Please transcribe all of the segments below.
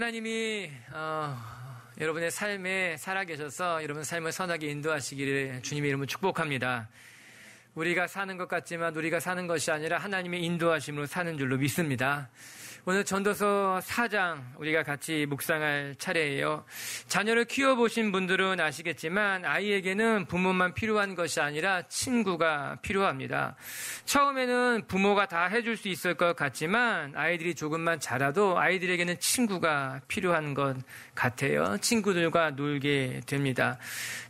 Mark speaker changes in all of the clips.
Speaker 1: 하나님이 여러분의 삶에 살아계셔서 여러분 삶을 선하게 인도하시기를 주님의 이름으로 축복합니다. 우리가 사는 것 같지만 우리가 사는 것이 아니라 하나님의 인도하심으로 사는 줄로 믿습니다. 오늘 전도서 4장 우리가 같이 묵상할 차례예요. 자녀를 키워보신 분들은 아시겠지만 아이에게는 부모만 필요한 것이 아니라 친구가 필요합니다. 처음에는 부모가 다 해줄 수 있을 것 같지만 아이들이 조금만 자라도 아이들에게는 친구가 필요한 것 같아요. 친구들과 놀게 됩니다.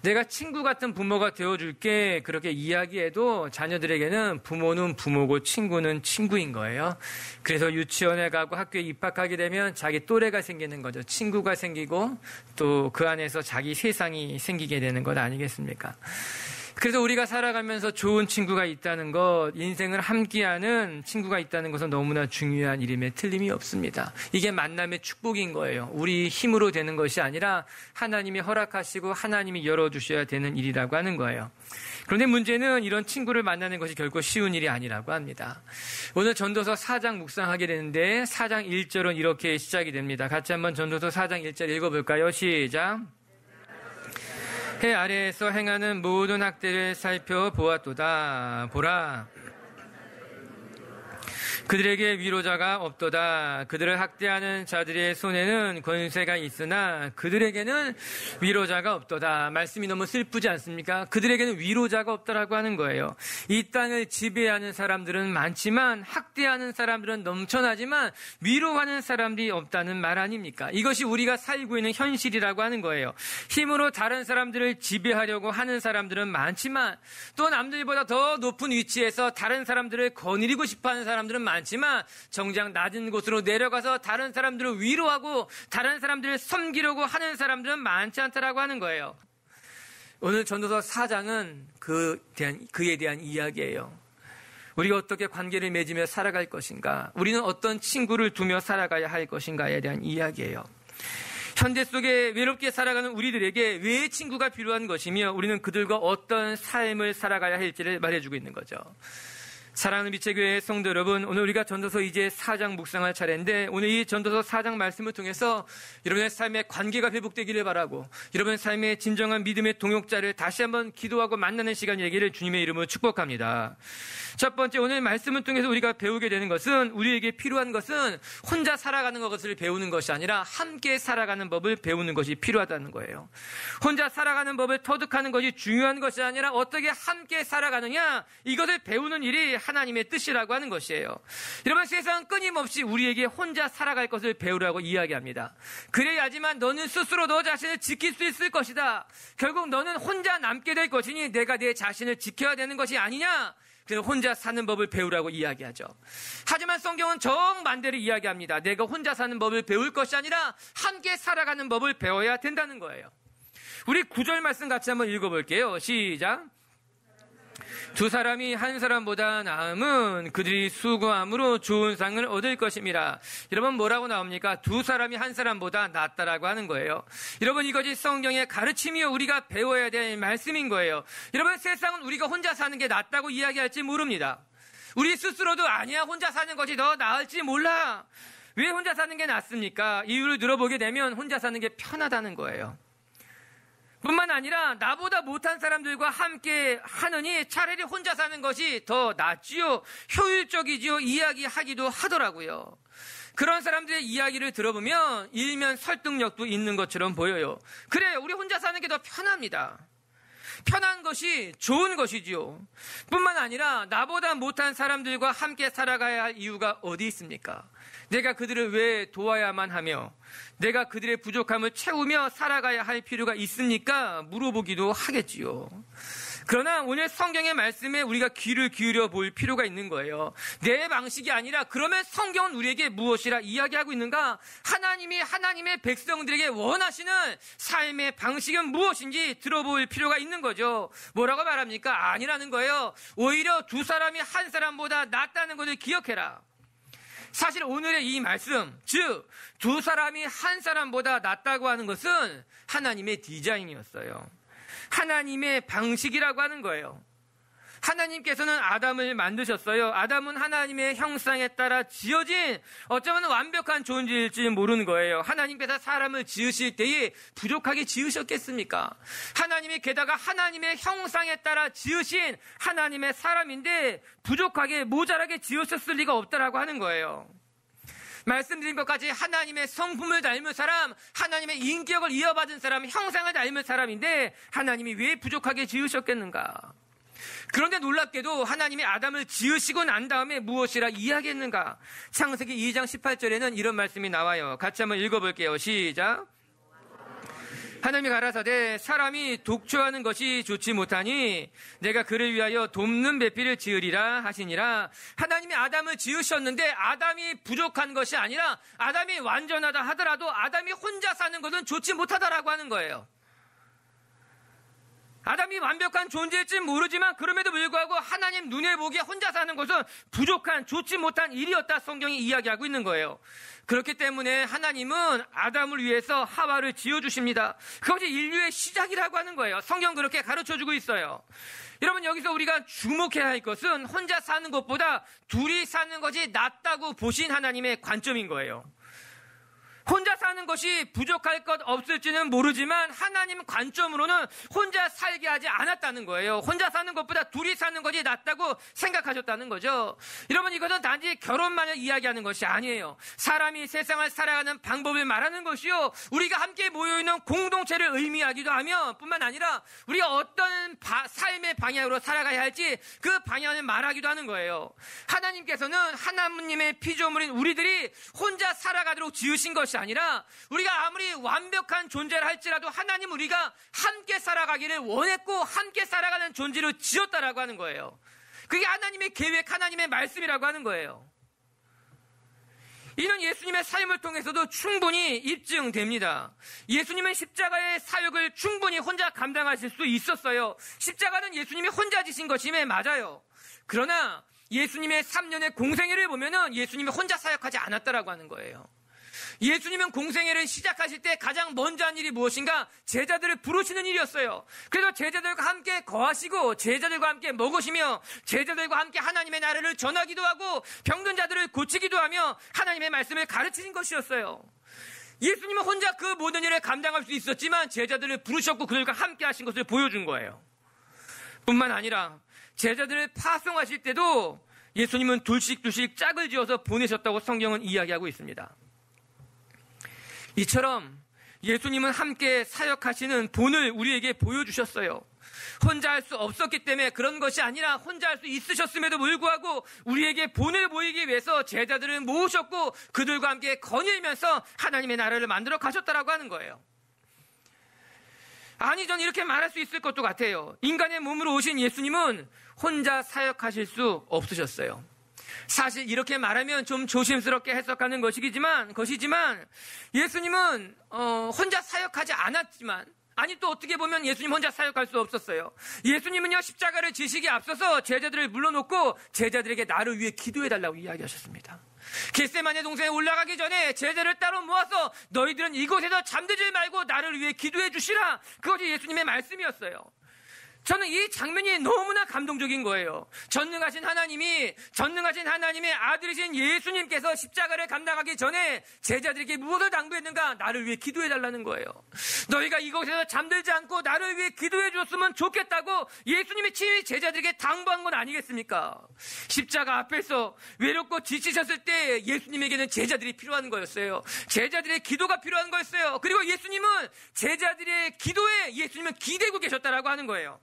Speaker 1: 내가 친구 같은 부모가 되어줄게 그렇게 이야기해도 자녀들에게는 부모는 부모고 친구는 친구인 거예요. 그래서 유치원에 가고 학교에 입학하게 되면 자기 또래가 생기는 거죠. 친구가 생기고 또 그 안에서 자기 세상이 생기게 되는 것 아니겠습니까? 그래서 우리가 살아가면서 좋은 친구가 있다는 것, 인생을 함께하는 친구가 있다는 것은 너무나 중요한 일임에 틀림이 없습니다. 이게 만남의 축복인 거예요. 우리 힘으로 되는 것이 아니라 하나님이 허락하시고 하나님이 열어주셔야 되는 일이라고 하는 거예요. 그런데 문제는 이런 친구를 만나는 것이 결코 쉬운 일이 아니라고 합니다. 오늘 전도서 4장 묵상하게 되는데 4장 1절은 이렇게 시작이 됩니다. 같이 한번 전도서 4장 1절 읽어볼까요? 시작! 해 아래에서 행하는 모든 학대를 살펴보았도다. 보라, 그들에게 위로자가 없도다. 그들을 학대하는 자들의 손에는 권세가 있으나 그들에게는 위로자가 없도다. 말씀이 너무 슬프지 않습니까? 그들에게는 위로자가 없다라고 하는 거예요. 이 땅을 지배하는 사람들은 많지만 학대하는 사람들은 넘쳐나지만 위로하는 사람들이 없다는 말 아닙니까? 이것이 우리가 살고 있는 현실이라고 하는 거예요. 힘으로 다른 사람들을 지배하려고 하는 사람들은 많지만 또 남들보다 더 높은 위치에서 다른 사람들을 거느리고 싶어하는 사람들은 많지만 정작 낮은 곳으로 내려가서 다른 사람들을 위로하고 다른 사람들을 섬기려고 하는 사람들은 많지 않다라고 하는 거예요. 오늘 전도서 4장은 그에 대한 이야기예요. 우리가 어떻게 관계를 맺으며 살아갈 것인가, 우리는 어떤 친구를 두며 살아가야 할 것인가에 대한 이야기예요. 현대 속에 외롭게 살아가는 우리들에게 왜 친구가 필요한 것이며 우리는 그들과 어떤 삶을 살아가야 할지를 말해주고 있는 거죠. 사랑하는 미체교회 성도 여러분, 오늘 우리가 전도서 이제 4장 묵상할 차례인데 오늘 이 전도서 4장 말씀을 통해서 여러분의 삶의 관계가 회복되기를 바라고 여러분의 삶의 진정한 믿음의 동역자를 다시 한번 기도하고 만나는 시간 되기를 주님의 이름으로 축복합니다. 첫 번째, 오늘 말씀을 통해서 우리가 배우게 되는 것은, 우리에게 필요한 것은 혼자 살아가는 것을 배우는 것이 아니라 함께 살아가는 법을 배우는 것이 필요하다는 거예요. 혼자 살아가는 법을 터득하는 것이 중요한 것이 아니라 어떻게 함께 살아가느냐, 이것을 배우는 일이 하나님의 뜻이라고 하는 것이에요. 여러분, 세상은 끊임없이 우리에게 혼자 살아갈 것을 배우라고 이야기합니다. 그래야지만 너는 스스로 너 자신을 지킬 수 있을 것이다. 결국 너는 혼자 남게 될 것이니 내가 내 자신을 지켜야 되는 것이 아니냐. 그래서 혼자 사는 법을 배우라고 이야기하죠. 하지만 성경은 정반대로 이야기합니다. 내가 혼자 사는 법을 배울 것이 아니라 함께 살아가는 법을 배워야 된다는 거예요. 우리 9절 말씀 같이 한번 읽어볼게요. 시작! 두 사람이 한 사람보다 나음은 그들이 수고함으로 좋은 상을 얻을 것입니다. 여러분, 뭐라고 나옵니까? 두 사람이 한 사람보다 낫다라고 하는 거예요. 여러분, 이것이 성경의 가르침이요, 우리가 배워야 될 말씀인 거예요. 여러분, 세상은 우리가 혼자 사는 게 낫다고 이야기할지 모릅니다. 우리 스스로도 아니야, 혼자 사는 것이 더 나을지 몰라. 왜 혼자 사는 게 낫습니까? 이유를 들어보게 되면 혼자 사는 게 편하다는 거예요. 뿐만 아니라 나보다 못한 사람들과 함께 하느니 차라리 혼자 사는 것이 더 낫지요, 효율적이지요, 이야기하기도 하더라고요. 그런 사람들의 이야기를 들어보면 일면 설득력도 있는 것처럼 보여요. 그래요, 우리 혼자 사는 게 더 편합니다. 편한 것이 좋은 것이지요. 뿐만 아니라 나보다 못한 사람들과 함께 살아가야 할 이유가 어디 있습니까? 내가 그들을 왜 도와야만 하며 내가 그들의 부족함을 채우며 살아가야 할 필요가 있습니까? 물어보기도 하겠지요. 그러나 오늘 성경의 말씀에 우리가 귀를 기울여 볼 필요가 있는 거예요. 내 방식이 아니라 그러면 성경은 우리에게 무엇이라 이야기하고 있는가? 하나님이 하나님의 백성들에게 원하시는 삶의 방식은 무엇인지 들어볼 필요가 있는 거죠. 뭐라고 말합니까? 아니라는 거예요. 오히려 두 사람이 한 사람보다 낫다는 것을 기억해라. 사실 오늘의 이 말씀, 즉 두 사람이 한 사람보다 낫다고 하는 것은 하나님의 디자인이었어요. 하나님의 방식이라고 하는 거예요. 하나님께서는 아담을 만드셨어요. 아담은 하나님의 형상에 따라 지어진 어쩌면 완벽한 존재일지 모르는 거예요. 하나님께서 사람을 지으실 때에 부족하게 지으셨겠습니까? 하나님이 게다가 하나님의 형상에 따라 지으신 하나님의 사람인데 부족하게 모자라게 지으셨을 리가 없다라고 하는 거예요. 말씀드린 것까지 하나님의 성품을 닮은 사람, 하나님의 인격을 이어받은 사람, 형상을 닮은 사람인데 하나님이 왜 부족하게 지으셨겠는가? 그런데 놀랍게도 하나님이 아담을 지으시고 난 다음에 무엇이라 이야기했는가? 창세기 2장 18절에는 이런 말씀이 나와요. 같이 한번 읽어볼게요. 시작. 하나님이 가라사대 사람이 독초하는 것이 좋지 못하니 내가 그를 위하여 돕는 배필을 지으리라 하시니라. 하나님이 아담을 지으셨는데 아담이 부족한 것이 아니라 아담이 완전하다 하더라도 아담이 혼자 사는 것은 좋지 못하다라고 하는 거예요. 아담이 완벽한 존재일지 모르지만 그럼에도 불구하고 하나님 눈에 보기에 혼자 사는 것은 부족한, 좋지 못한 일이었다 성경이 이야기하고 있는 거예요. 그렇기 때문에 하나님은 아담을 위해서 하와를 지어주십니다. 그것이 인류의 시작이라고 하는 거예요. 성경 그렇게 가르쳐주고 있어요. 여러분, 여기서 우리가 주목해야 할 것은 혼자 사는 것보다 둘이 사는 것이 낫다고 보신 하나님의 관점인 거예요. 혼자 사는 것이 부족할 것 없을지는 모르지만 하나님 관점으로는 혼자 살게 하지 않았다는 거예요. 혼자 사는 것보다 둘이 사는 것이 낫다고 생각하셨다는 거죠. 여러분, 이것은 단지 결혼만을 이야기하는 것이 아니에요. 사람이 세상을 살아가는 방법을 말하는 것이요, 우리가 함께 모여있는 공동체를 의미하기도 하며 뿐만 아니라 우리가 어떤 삶의 방향으로 살아가야 할지 그 방향을 말하기도 하는 거예요. 하나님께서는 하나님의 피조물인 우리들이 혼자 살아가도록 지으신 것이 아니라 우리가 아무리 완벽한 존재를 할지라도 하나님 우리가 함께 살아가기를 원했고 함께 살아가는 존재로 지었다라고 하는 거예요. 그게 하나님의 계획, 하나님의 말씀이라고 하는 거예요. 이는 예수님의 삶을 통해서도 충분히 입증됩니다. 예수님은 십자가의 사역을 충분히 혼자 감당하실 수 있었어요. 십자가는 예수님이 혼자 지신 것임에 맞아요. 그러나 예수님의 3년의 공생애를 보면은 예수님이 혼자 사역하지 않았다라고 하는 거예요. 예수님은 공생애를 시작하실 때 가장 먼저 한 일이 무엇인가? 제자들을 부르시는 일이었어요. 그래서 제자들과 함께 거하시고 제자들과 함께 먹으시며 제자들과 함께 하나님의 나라를 전하기도 하고 병든 자들을 고치기도 하며 하나님의 말씀을 가르치신 것이었어요. 예수님은 혼자 그 모든 일을 감당할 수 있었지만 제자들을 부르셨고 그들과 함께 하신 것을 보여준 거예요. 뿐만 아니라 제자들을 파송하실 때도 예수님은 둘씩 짝을 지어서 보내셨다고 성경은 이야기하고 있습니다. 이처럼 예수님은 함께 사역하시는 본을 우리에게 보여주셨어요. 혼자 할 수 없었기 때문에 그런 것이 아니라 혼자 할 수 있으셨음에도 불구하고 우리에게 본을 보이기 위해서 제자들을 모으셨고 그들과 함께 거닐면서 하나님의 나라를 만들어 가셨다라고 하는 거예요. 아니, 전 이렇게 말할 수 있을 것도 같아요. 인간의 몸으로 오신 예수님은 혼자 사역하실 수 없으셨어요. 사실 이렇게 말하면 좀 조심스럽게 해석하는 것이지만 예수님은 혼자 사역하지 않았지만, 아니 또 어떻게 보면 예수님 혼자 사역할 수 없었어요. 예수님은요, 십자가를 지시기에 앞서서 제자들을 물러놓고 제자들에게 나를 위해 기도해달라고 이야기하셨습니다. 겟세마네 동산에 올라가기 전에 제자를 따로 모아서 너희들은 이곳에서 잠들지 말고 나를 위해 기도해 주시라. 그것이 예수님의 말씀이었어요. 저는 이 장면이 너무나 감동적인 거예요. 전능하신 하나님의 아들이신 예수님께서 십자가를 감당하기 전에 제자들에게 무엇을 당부했는가? 나를 위해 기도해달라는 거예요. 너희가 이곳에서 잠들지 않고 나를 위해 기도해 줬으면 좋겠다고 예수님이 친히 제자들에게 당부한 건 아니겠습니까? 십자가 앞에서 외롭고 지치셨을 때 예수님에게는 제자들이 필요한 거였어요. 제자들의 기도가 필요한 거였어요. 그리고 예수님은 제자들의 기도에 예수님은 기대고 계셨다라고 하는 거예요.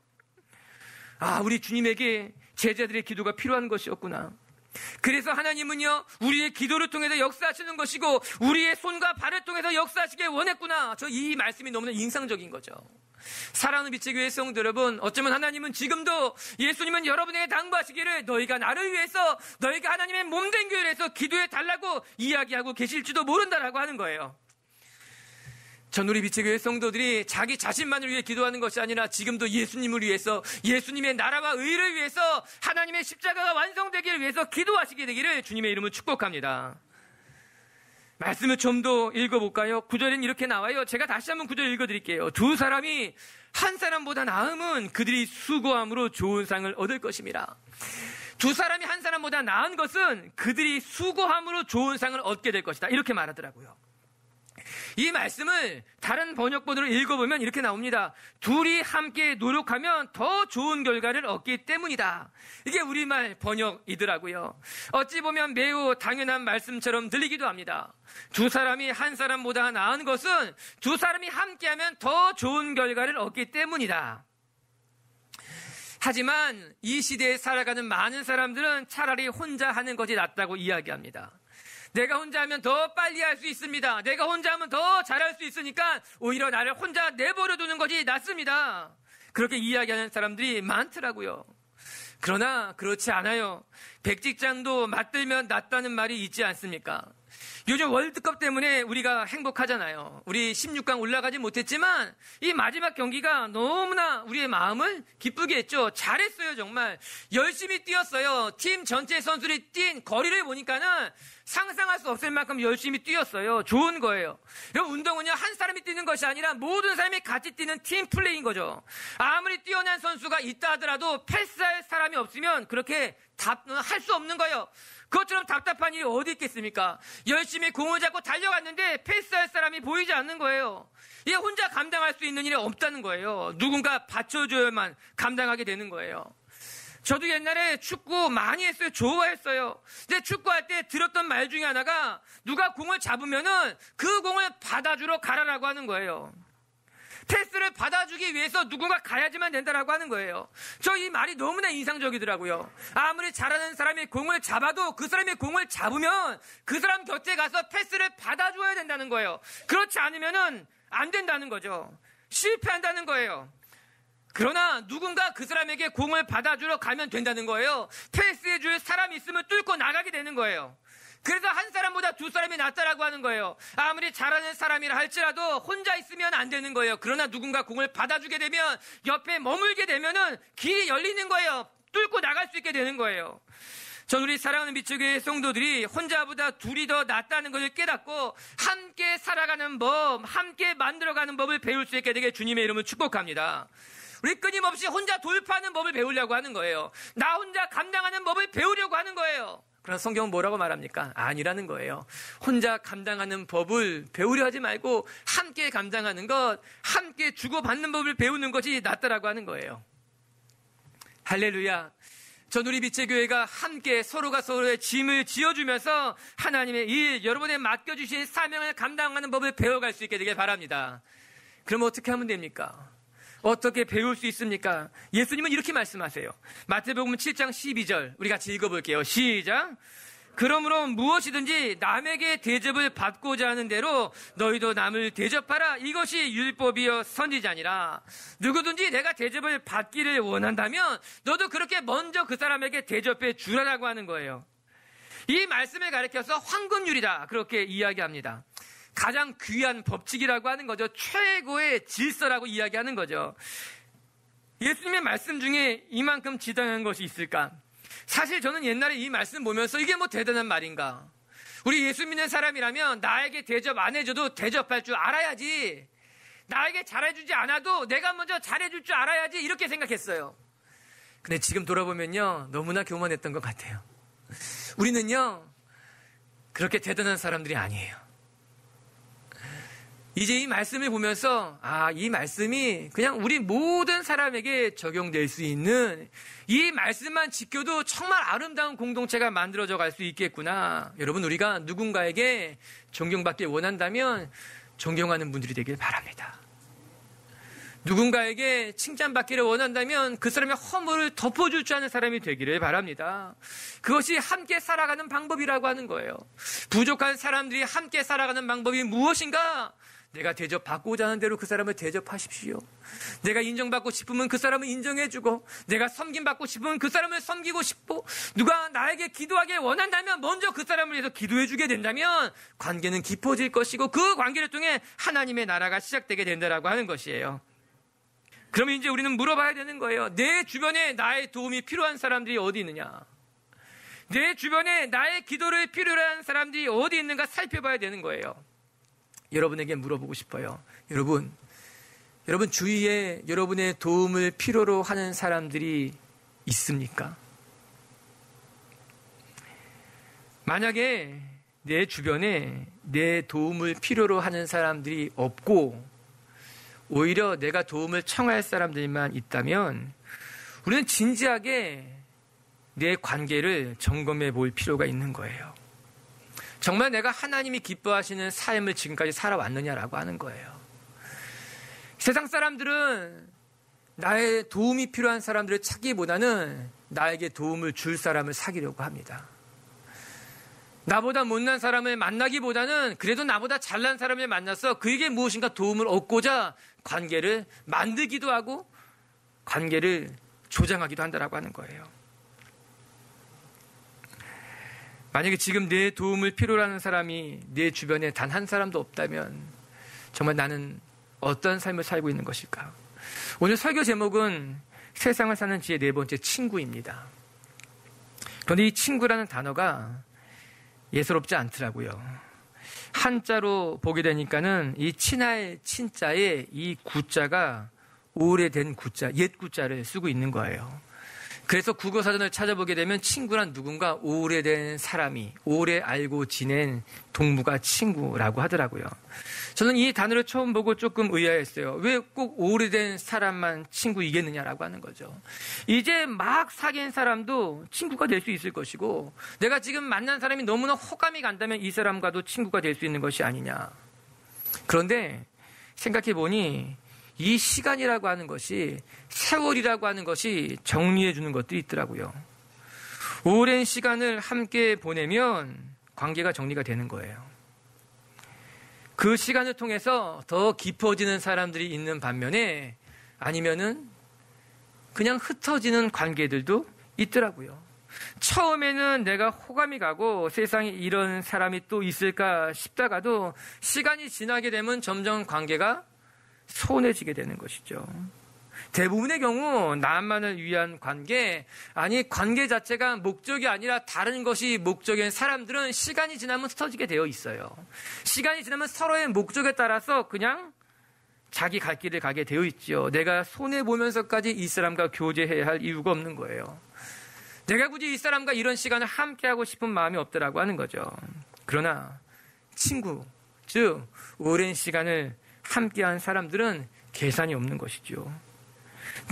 Speaker 1: 아, 우리 주님에게 제자들의 기도가 필요한 것이었구나. 그래서 하나님은요, 우리의 기도를 통해서 역사하시는 것이고 우리의 손과 발을 통해서 역사하시길 원했구나. 저 이 말씀이 너무나 인상적인 거죠. 사랑하는 빛의 교회 성도 여러분, 어쩌면 하나님은 지금도 예수님은 여러분에게 당부하시기를 너희가 나를 위해서, 너희가 하나님의 몸된 교회를 해서 기도해 달라고 이야기하고 계실지도 모른다라고 하는 거예요. 전 우리 빛의 교회 성도들이 자기 자신만을 위해 기도하는 것이 아니라 지금도 예수님을 위해서, 예수님의 나라와 의를 위해서, 하나님의 십자가가 완성되기를 위해서 기도하시게 되기를 주님의 이름으로 축복합니다. 말씀을 좀 더 읽어볼까요? 9절엔 이렇게 나와요. 제가 다시 한번 9절 읽어드릴게요. 두 사람이 한 사람보다 나음은 그들이 수고함으로 좋은 상을 얻을 것입니다. 두 사람이 한 사람보다 나은 것은 그들이 수고함으로 좋은 상을 얻게 될 것이다. 이렇게 말하더라고요. 이 말씀을 다른 번역본으로 읽어보면 이렇게 나옵니다. 둘이 함께 노력하면 더 좋은 결과를 얻기 때문이다. 이게 우리말 번역이더라고요. 어찌 보면 매우 당연한 말씀처럼 들리기도 합니다. 두 사람이 한 사람보다 나은 것은 두 사람이 함께하면 더 좋은 결과를 얻기 때문이다. 하지만 이 시대에 살아가는 많은 사람들은 차라리 혼자 하는 것이 낫다고 이야기합니다. 내가 혼자 하면 더 빨리 할 수 있습니다. 내가 혼자 하면 더 잘할 수 있으니까 오히려 나를 혼자 내버려 두는 것이 낫습니다. 그렇게 이야기하는 사람들이 많더라고요. 그러나 그렇지 않아요. 백직장도 맞들면 낫다는 말이 있지 않습니까? 요즘 월드컵 때문에 우리가 행복하잖아요. 우리 16강 올라가지 못했지만 이 마지막 경기가 너무나 우리의 마음을 기쁘게 했죠. 잘했어요, 정말. 열심히 뛰었어요. 팀 전체 선수들이 뛴 거리를 보니까는 상상할 수 없을 만큼 열심히 뛰었어요. 좋은 거예요. 운동은요, 한 사람이 뛰는 것이 아니라 모든 사람이 같이 뛰는 팀 플레이인 거죠. 아무리 뛰어난 선수가 있다 하더라도 패스할 사람이 없으면 그렇게 할 수 없는 거예요. 그것처럼 답답한 일이 어디 있겠습니까? 열심히 공을 잡고 달려갔는데 패스할 사람이 보이지 않는 거예요. 이게 혼자 감당할 수 있는 일이 없다는 거예요. 누군가 받쳐줘야만 감당하게 되는 거예요. 저도 옛날에 축구 많이 했어요. 좋아했어요. 근데 축구할 때 들었던 말 중에 하나가 누가 공을 잡으면은 그 공을 받아주러 가라라고 하는 거예요. 패스를 받아주기 위해서 누군가 가야지만 된다라고 하는 거예요. 저 이 말이 너무나 인상적이더라고요. 아무리 잘하는 사람이 공을 잡아도 그 사람이 공을 잡으면 그 사람 곁에 가서 패스를 받아줘야 된다는 거예요. 그렇지 않으면은 안 된다는 거죠. 실패한다는 거예요. 그러나 누군가 그 사람에게 공을 받아주러 가면 된다는 거예요. 패스해줄 사람이 있으면 뚫고 나가게 되는 거예요. 그래서 한 사람보다 두 사람이 낫다라고 하는 거예요. 아무리 잘하는 사람이라 할지라도 혼자 있으면 안 되는 거예요. 그러나 누군가 공을 받아주게 되면 옆에 머물게 되면은 길이 열리는 거예요. 뚫고 나갈 수 있게 되는 거예요. 전 우리 사랑하는 미추교회 성도들이 혼자보다 둘이 더 낫다는 것을 깨닫고 함께 살아가는 법, 함께 만들어가는 법을 배울 수 있게 되게 주님의 이름을 축복합니다. 우리 끊임없이 혼자 돌파하는 법을 배우려고 하는 거예요. 나 혼자 감당하는 법을 배우려고 하는 거예요. 그러나 성경은 뭐라고 말합니까? 아니라는 거예요. 혼자 감당하는 법을 배우려 하지 말고 함께 감당하는 것, 함께 주고받는 법을 배우는 것이 낫다라고 하는 거예요. 할렐루야. 전 우리 빛의교회가 함께 서로가 서로의 짐을 지어주면서 하나님의 일, 여러분의 맡겨주신 사명을 감당하는 법을 배워갈 수 있게 되길 바랍니다. 그럼 어떻게 하면 됩니까? 어떻게 배울 수 있습니까? 예수님은 이렇게 말씀하세요. 마태복음 7장 12절 우리 같이 읽어볼게요. 시작. 그러므로 무엇이든지 남에게 대접을 받고자 하는 대로 너희도 남을 대접하라. 이것이 율법이요 선지자니라. 누구든지 내가 대접을 받기를 원한다면 너도 그렇게 먼저 그 사람에게 대접해 주라라고 하는 거예요. 이 말씀을 가리켜서 황금률이다 그렇게 이야기합니다. 가장 귀한 법칙이라고 하는 거죠. 최고의 질서라고 이야기하는 거죠. 예수님의 말씀 중에 이만큼 지당한 것이 있을까? 사실 저는 옛날에 이 말씀 보면서 이게 뭐 대단한 말인가? 우리 예수 믿는 사람이라면 나에게 대접 안 해줘도 대접할 줄 알아야지. 나에게 잘해주지 않아도 내가 먼저 잘해줄 줄 알아야지 이렇게 생각했어요. 근데 지금 돌아보면요 너무나 교만했던 것 같아요. 우리는요 그렇게 대단한 사람들이 아니에요. 이제 이 말씀을 보면서 이 말씀이 그냥 우리 모든 사람에게 적용될 수 있는 이 말씀만 지켜도 정말 아름다운 공동체가 만들어져 갈 수 있겠구나. 여러분 우리가 누군가에게 존경받길 원한다면 존경하는 분들이 되길 바랍니다. 누군가에게 칭찬받기를 원한다면 그 사람의 허물을 덮어줄 줄 아는 사람이 되기를 바랍니다. 그것이 함께 살아가는 방법이라고 하는 거예요. 부족한 사람들이 함께 살아가는 방법이 무엇인가? 내가 대접받고자 하는 대로 그 사람을 대접하십시오. 내가 인정받고 싶으면 그 사람을 인정해주고 내가 섬김받고 싶으면 그 사람을 섬기고 싶고 누가 나에게 기도하길 원한다면 먼저 그 사람을 위해서 기도해주게 된다면 관계는 깊어질 것이고 그 관계를 통해 하나님의 나라가 시작되게 된다라고 하는 것이에요. 그러면 이제 우리는 물어봐야 되는 거예요. 내 주변에 나의 도움이 필요한 사람들이 어디 있느냐? 내 주변에 나의 기도를 필요로 하는 사람들이 어디 있는가 살펴봐야 되는 거예요. 여러분에게 물어보고 싶어요. 여러분, 여러분 주위에 여러분의 도움을 필요로 하는 사람들이 있습니까? 만약에 내 주변에 내 도움을 필요로 하는 사람들이 없고 오히려 내가 도움을 청할 사람들만 있다면 우리는 진지하게 내 관계를 점검해 볼 필요가 있는 거예요. 정말 내가 하나님이 기뻐하시는 삶을 지금까지 살아왔느냐라고 하는 거예요. 세상 사람들은 나의 도움이 필요한 사람들을 찾기보다는 나에게 도움을 줄 사람을 사귀려고 합니다. 나보다 못난 사람을 만나기보다는 그래도 나보다 잘난 사람을 만나서 그에게 무엇인가 도움을 얻고자 관계를 만들기도 하고 관계를 조장하기도 한다라고 하는 거예요. 만약에 지금 내 도움을 필요로 하는 사람이 내 주변에 단 한 사람도 없다면 정말 나는 어떤 삶을 살고 있는 것일까? 오늘 설교 제목은 세상을 사는 지의 네 번째 친구입니다. 그런데 이 친구라는 단어가 예사롭지 않더라고요. 한자로 보게 되니까는 이 친할 친자에 이 구자가 오래된 구자, 옛 구자를 쓰고 있는 거예요. 그래서 국어사전을 찾아보게 되면 친구란 누군가 오래된 사람이, 오래 알고 지낸 동무가 친구라고 하더라고요. 저는 이 단어를 처음 보고 조금 의아했어요. 왜 꼭 오래된 사람만 친구이겠느냐라고 하는 거죠. 이제 막 사귄 사람도 친구가 될 수 있을 것이고 내가 지금 만난 사람이 너무나 호감이 간다면 이 사람과도 친구가 될 수 있는 것이 아니냐. 그런데 생각해 보니 이 시간이라고 하는 것이, 세월이라고 하는 것이 정리해 주는 것도 있더라고요. 오랜 시간을 함께 보내면 관계가 정리가 되는 거예요. 그 시간을 통해서 더 깊어지는 사람들이 있는 반면에 아니면은 그냥 흩어지는 관계들도 있더라고요. 처음에는 내가 호감이 가고 세상에 이런 사람이 또 있을까 싶다가도 시간이 지나게 되면 점점 관계가 소원해지게 되는 것이죠. 대부분의 경우 나만을 위한 관계, 아니 관계 자체가 목적이 아니라 다른 것이 목적인 사람들은 시간이 지나면 흩어지게 되어 있어요. 시간이 지나면 서로의 목적에 따라서 그냥 자기 갈 길을 가게 되어 있죠. 내가 손해보면서까지 이 사람과 교제해야 할 이유가 없는 거예요. 내가 굳이 이 사람과 이런 시간을 함께하고 싶은 마음이 없더라고 하는 거죠. 그러나 친구, 즉 오랜 시간을 함께한 사람들은 계산이 없는 것이죠.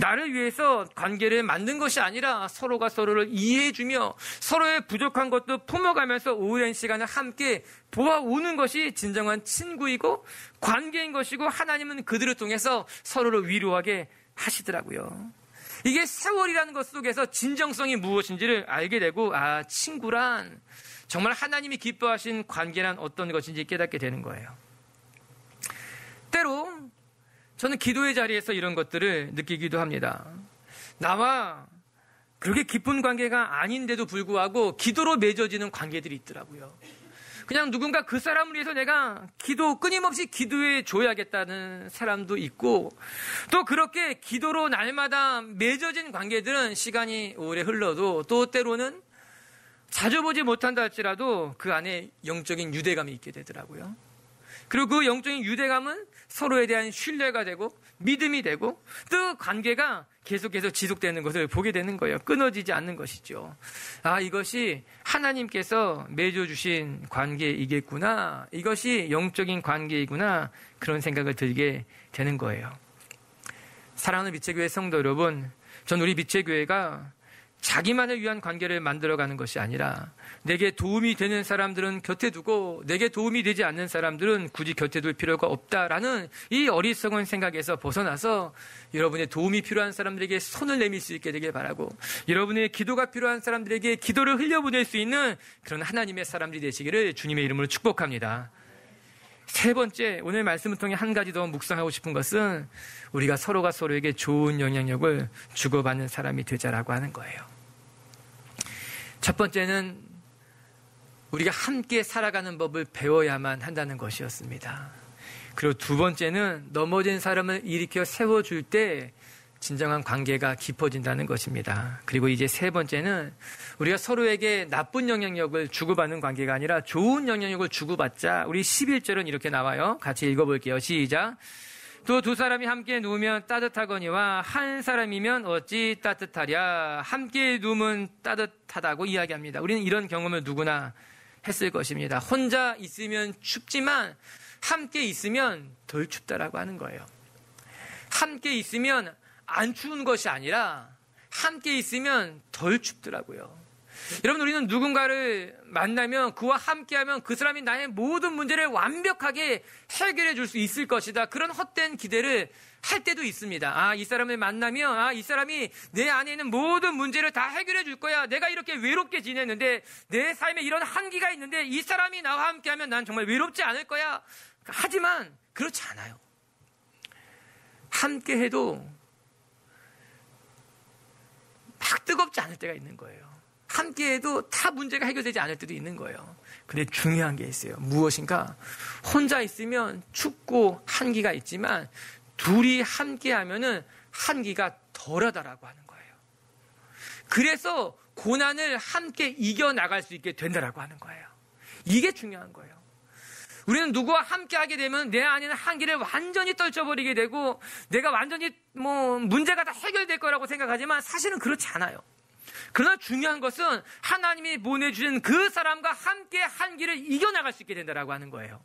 Speaker 1: 나를 위해서 관계를 만든 것이 아니라 서로가 서로를 이해해주며 서로의 부족한 것도 품어가면서 오랜 시간을 함께 보아오는 것이 진정한 친구이고 관계인 것이고 하나님은 그들을 통해서 서로를 위로하게 하시더라고요. 이게 세월이라는 것 속에서 진정성이 무엇인지를 알게 되고 친구란 정말 하나님이 기뻐하신 관계란 어떤 것인지 깨닫게 되는 거예요. 때로 저는 기도의 자리에서 이런 것들을 느끼기도 합니다. 나와 그렇게 깊은 관계가 아닌데도 불구하고 기도로 맺어지는 관계들이 있더라고요. 그냥 누군가 그 사람을 위해서 내가 끊임없이 기도해 줘야겠다는 사람도 있고 또 그렇게 기도로 날마다 맺어진 관계들은 시간이 오래 흘러도 또 때로는 자주 보지 못한다 할지라도 그 안에 영적인 유대감이 있게 되더라고요. 그리고 그 영적인 유대감은 서로에 대한 신뢰가 되고 믿음이 되고 또 관계가 계속해서 지속되는 것을 보게 되는 거예요. 끊어지지 않는 것이죠. 이것이 하나님께서 맺어주신 관계이겠구나. 이것이 영적인 관계이구나. 그런 생각을 들게 되는 거예요. 사랑하는 미체교회 성도 여러분, 전 우리 미체교회가 자기만을 위한 관계를 만들어가는 것이 아니라 내게 도움이 되는 사람들은 곁에 두고 내게 도움이 되지 않는 사람들은 굳이 곁에 둘 필요가 없다라는 이 어리석은 생각에서 벗어나서 여러분의 도움이 필요한 사람들에게 손을 내밀 수 있게 되길 바라고 여러분의 기도가 필요한 사람들에게 기도를 흘려보낼 수 있는 그런 하나님의 사람들이 되시기를 주님의 이름으로 축복합니다. 세 번째, 오늘 말씀을 통해 한 가지 더 묵상하고 싶은 것은 우리가 서로가 서로에게 좋은 영향력을 주고받는 사람이 되자라고 하는 거예요. 첫 번째는 우리가 함께 살아가는 법을 배워야만 한다는 것이었습니다. 그리고 두 번째는 넘어진 사람을 일으켜 세워줄 때 진정한 관계가 깊어진다는 것입니다. 그리고 이제 세 번째는 우리가 서로에게 나쁜 영향력을 주고받는 관계가 아니라 좋은 영향력을 주고받자. 우리 11절은 이렇게 나와요. 같이 읽어볼게요. 시작. 또 두 사람이 함께 누우면 따뜻하거니와 한 사람이면 어찌 따뜻하랴. 함께 누우면 따뜻하다고 이야기합니다. 우리는 이런 경험을 누구나 했을 것입니다. 혼자 있으면 춥지만 함께 있으면 덜 춥다라고 하는 거예요. 함께 있으면 안 추운 것이 아니라 함께 있으면 덜 춥더라고요. 여러분, 우리는 누군가를 만나면 그와 함께하면 그 사람이 나의 모든 문제를 완벽하게 해결해 줄 수 있을 것이다. 그런 헛된 기대를 할 때도 있습니다. 이 사람을 만나면 이 사람이 내 안에 있는 모든 문제를 다 해결해 줄 거야. 내가 이렇게 외롭게 지냈는데 내 삶에 이런 한계가 있는데 이 사람이 나와 함께하면 난 정말 외롭지 않을 거야. 하지만 그렇지 않아요. 함께해도 막 뜨겁지 않을 때가 있는 거예요. 함께해도 다 문제가 해결되지 않을 때도 있는 거예요. 근데 중요한 게 있어요. 무엇인가? 혼자 있으면 춥고 한기가 있지만 둘이 함께하면은 한기가 덜하다라고 하는 거예요. 그래서 고난을 함께 이겨나갈 수 있게 된다라고 하는 거예요. 이게 중요한 거예요. 우리는 누구와 함께하게 되면 내 안에는 한기를 완전히 떨쳐버리게 되고 내가 완전히 문제가 다 해결될 거라고 생각하지만 사실은 그렇지 않아요. 그러나 중요한 것은 하나님이 보내주신 그 사람과 함께 한기를 이겨나갈 수 있게 된다라고 하는 거예요.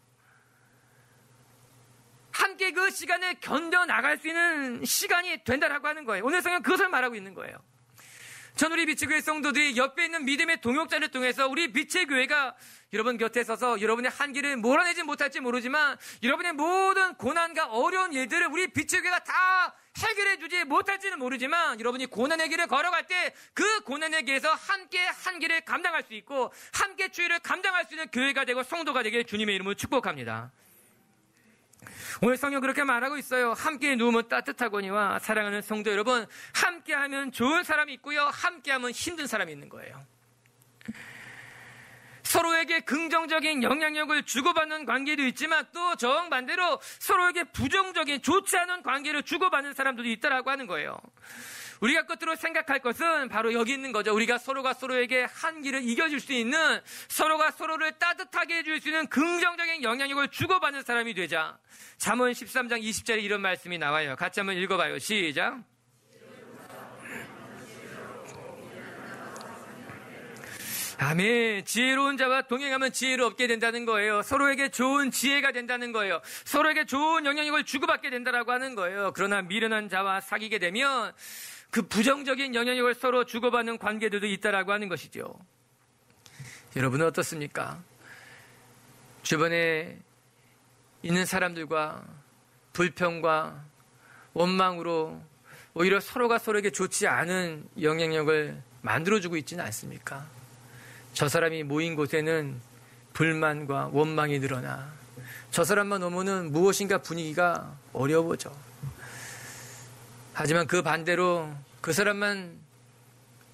Speaker 1: 함께 그 시간을 견뎌나갈 수 있는 시간이 된다라고 하는 거예요. 오늘 성경 그것을 말하고 있는 거예요. 전 우리 빛의 교회 성도들이 옆에 있는 믿음의 동역자를 통해서 우리 빛의 교회가 여러분 곁에 서서 여러분의 한기를 몰아내지 못할지 모르지만 여러분의 모든 고난과 어려운 일들을 우리 빛의 교회가 다 해결해 주지 못할지는 모르지만 여러분이 고난의 길을 걸어갈 때 그 고난의 길에서 함께 한기를 감당할 수 있고 함께 주의를 감당할 수 있는 교회가 되고 성도가 되길 주님의 이름으로 축복합니다. 오늘 성경 그렇게 말하고 있어요. 함께 누우면 따뜻하거니와 사랑하는 성도 여러분, 함께하면 좋은 사람이 있고요, 함께하면 힘든 사람이 있는 거예요. 서로에게 긍정적인 영향력을 주고받는 관계도 있지만 또 정반대로 서로에게 부정적인 좋지 않은 관계를 주고받는 사람들도 있다라고 하는 거예요. 우리가 끝으로 생각할 것은 바로 여기 있는 거죠. 우리가 서로가 서로에게 한기를 이겨줄 수 있는, 서로가 서로를 따뜻하게 해줄 수 있는 긍정적인 영향력을 주고받는 사람이 되자. 잠언 13장 20절에 이런 말씀이 나와요. 같이 한번 읽어봐요. 시작. 아멘. 지혜로운 자와 동행하면 지혜를 얻게 된다는 거예요. 서로에게 좋은 지혜가 된다는 거예요. 서로에게 좋은 영향력을 주고받게 된다라고 하는 거예요. 그러나 미련한 자와 사귀게 되면 그 부정적인 영향력을 서로 주고받는 관계들도 있다라고 하는 것이죠. 여러분은 어떻습니까? 주변에 있는 사람들과 불평과 원망으로 오히려 서로가 서로에게 좋지 않은 영향력을 만들어주고 있지는 않습니까? 저 사람이 모인 곳에는 불만과 원망이 늘어나 저 사람만 오면은 무엇인가 분위기가 어려워져. 하지만 그 반대로 그 사람만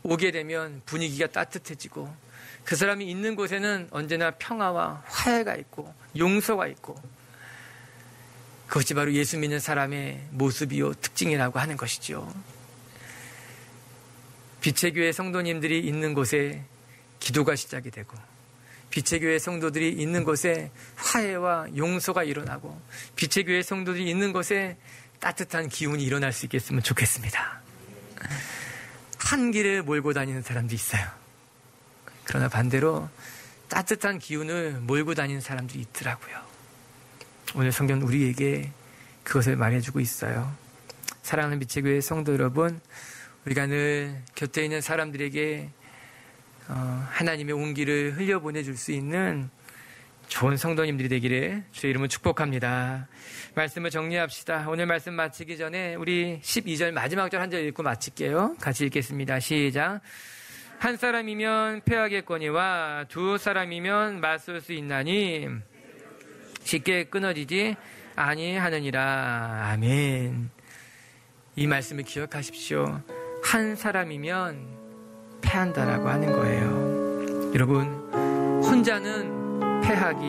Speaker 1: 오게 되면 분위기가 따뜻해지고 그 사람이 있는 곳에는 언제나 평화와 화해가 있고 용서가 있고, 그것이 바로 예수 믿는 사람의 모습이요 특징이라고 하는 것이죠. 빛의 교회 성도님들이 있는 곳에 기도가 시작이 되고 빛의 교회 성도들이 있는 곳에 화해와 용서가 일어나고 빛의 교회 성도들이 있는 곳에 따뜻한 기운이 일어날 수 있겠으면 좋겠습니다. 한기를 몰고 다니는 사람도 있어요. 그러나 반대로 따뜻한 기운을 몰고 다니는 사람도 있더라고요. 오늘 성경 우리에게 그것을 말해주고 있어요. 사랑하는 빛의 교회 성도 여러분, 우리가 늘 곁에 있는 사람들에게 하나님의 온기를 흘려보내줄 수 있는 좋은 성도님들이 되기를 주의 이름으로 축복합니다. 말씀을 정리합시다. 오늘 말씀 마치기 전에 우리 12절 마지막 절 한 절 읽고 마칠게요. 같이 읽겠습니다. 시작. 한 사람이면 패하겠거니와 두 사람이면 맞설 수 있나니 쉽게 끊어지지 아니하느니라. 아멘. 이 말씀을 기억하십시오. 한 사람이면 패한다라고 하는 거예요. 여러분, 혼자는 패하기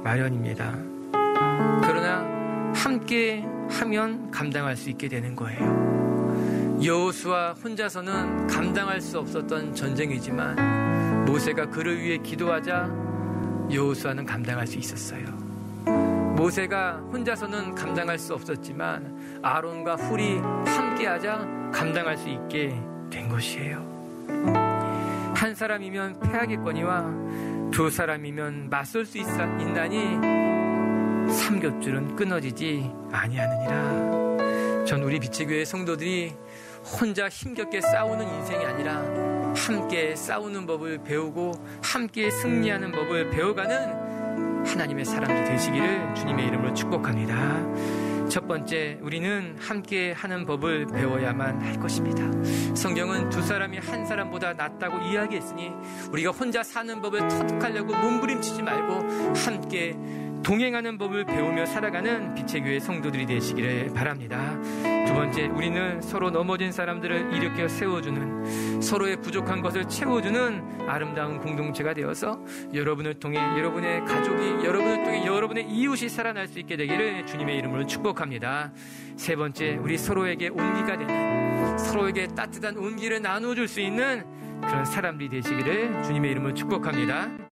Speaker 1: 마련입니다. 그러나 함께 하면 감당할 수 있게 되는 거예요. 여호수아 혼자서는 감당할 수 없었던 전쟁이지만 모세가 그를 위해 기도하자 여호수아는 감당할 수 있었어요. 모세가 혼자서는 감당할 수 없었지만 아론과 훌이 함께하자 감당할 수 있게 된 것이에요. 한 사람이면 패하겠거니와 두 사람이면 맞설 수 있나니 삼겹줄은 끊어지지 아니하느니라. 전 우리 빛의 교회 성도들이 혼자 힘겹게 싸우는 인생이 아니라 함께 싸우는 법을 배우고 함께 승리하는 법을 배워가는 하나님의 사람들 되시기를 주님의 이름으로 축복합니다. 첫 번째, 우리는 함께 하는 법을 배워야만 할 것입니다. 성경은 두 사람이 한 사람보다 낫다고 이야기했으니 우리가 혼자 사는 법을 터득하려고 몸부림치지 말고 함께 동행하는 법을 배우며 살아가는 빛의 교회 성도들이 되시기를 바랍니다. 두 번째, 우리는 서로 넘어진 사람들을 일으켜 세워주는, 서로의 부족한 것을 채워주는 아름다운 공동체가 되어서 여러분을 통해 여러분의 가족이, 여러분을 통해 여러분의 이웃이 살아날 수 있게 되기를 주님의 이름으로 축복합니다. 세 번째, 우리 서로에게 온기가 되는, 서로에게 따뜻한 온기를 나눠줄 수 있는 그런 사람들이 되시기를 주님의 이름으로 축복합니다.